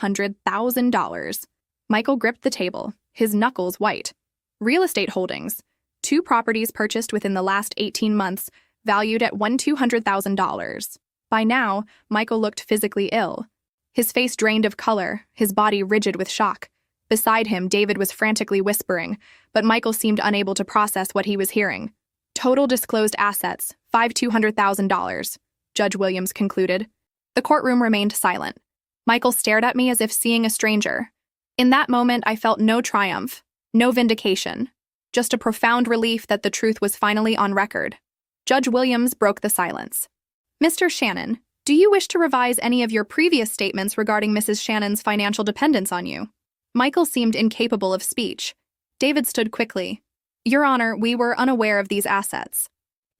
$100,000. Michael gripped the table, his knuckles white. Real estate holdings. 2 properties purchased within the last 18 months, valued at $200,000. By now, Michael looked physically ill. His face drained of color, his body rigid with shock. Beside him, David was frantically whispering, but Michael seemed unable to process what he was hearing. Total disclosed assets, $200,000, Judge Williams concluded. The courtroom remained silent. Michael stared at me as if seeing a stranger. In that moment, I felt no triumph, no vindication, just a profound relief that the truth was finally on record. Judge Williams broke the silence. Mr. Shannon, do you wish to revise any of your previous statements regarding Mrs. Shannon's financial dependence on you? Michael seemed incapable of speech. David stood quickly. Your Honor, we were unaware of these assets.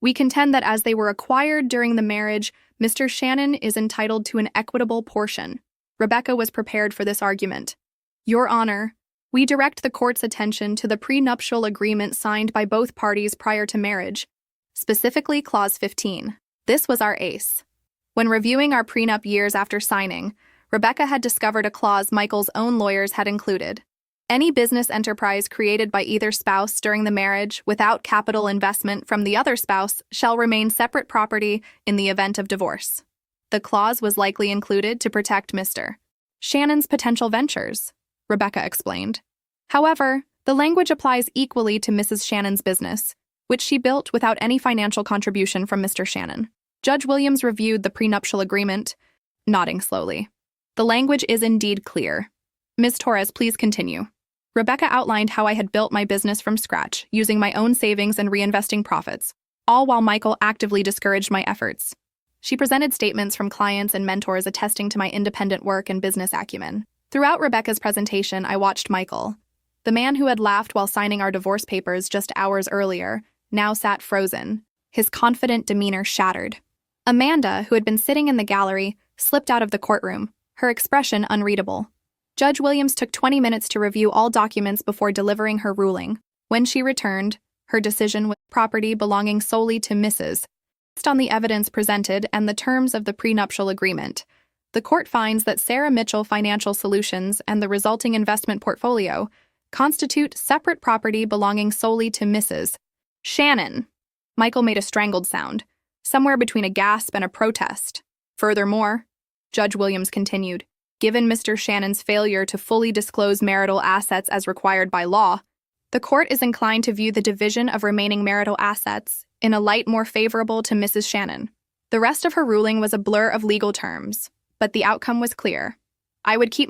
We contend that as they were acquired during the marriage, Mr. Shannon is entitled to an equitable portion. Rebecca was prepared for this argument. Your Honor, we direct the court's attention to the prenuptial agreement signed by both parties prior to marriage, specifically Clause 15. This was our ace. When reviewing our prenup years after signing, Rebecca had discovered a clause Michael's own lawyers had included. Any business enterprise created by either spouse during the marriage without capital investment from the other spouse shall remain separate property in the event of divorce. The clause was likely included to protect Mr. Shannon's potential ventures, Rebecca explained. However, the language applies equally to Mrs. Shannon's business, which she built without any financial contribution from Mr. Shannon. Judge Williams reviewed the prenuptial agreement, nodding slowly. The language is indeed clear. Ms. Torres, please continue. Rebecca outlined how I had built my business from scratch, using my own savings and reinvesting profits, all while Michael actively discouraged my efforts. She presented statements from clients and mentors attesting to my independent work and business acumen. Throughout Rebecca's presentation, I watched Michael. The man who had laughed while signing our divorce papers just hours earlier now sat frozen, his confident demeanor shattered. Amanda, who had been sitting in the gallery, slipped out of the courtroom, her expression unreadable. Judge Williams took 20 minutes to review all documents before delivering her ruling. When she returned, her decision was property belonging solely to Mrs. Based on the evidence presented and the terms of the prenuptial agreement, the court finds that Sarah Mitchell Financial Solutions and the resulting investment portfolio constitute separate property belonging solely to Mrs. Shannon. Michael made a strangled sound, somewhere between a gasp and a protest. Furthermore, Judge Williams continued, given Mr. Shannon's failure to fully disclose marital assets as required by law, the court is inclined to view the division of remaining marital assets in a light more favorable to Mrs. Shannon. The rest of her ruling was a blur of legal terms, but the outcome was clear. I would keep my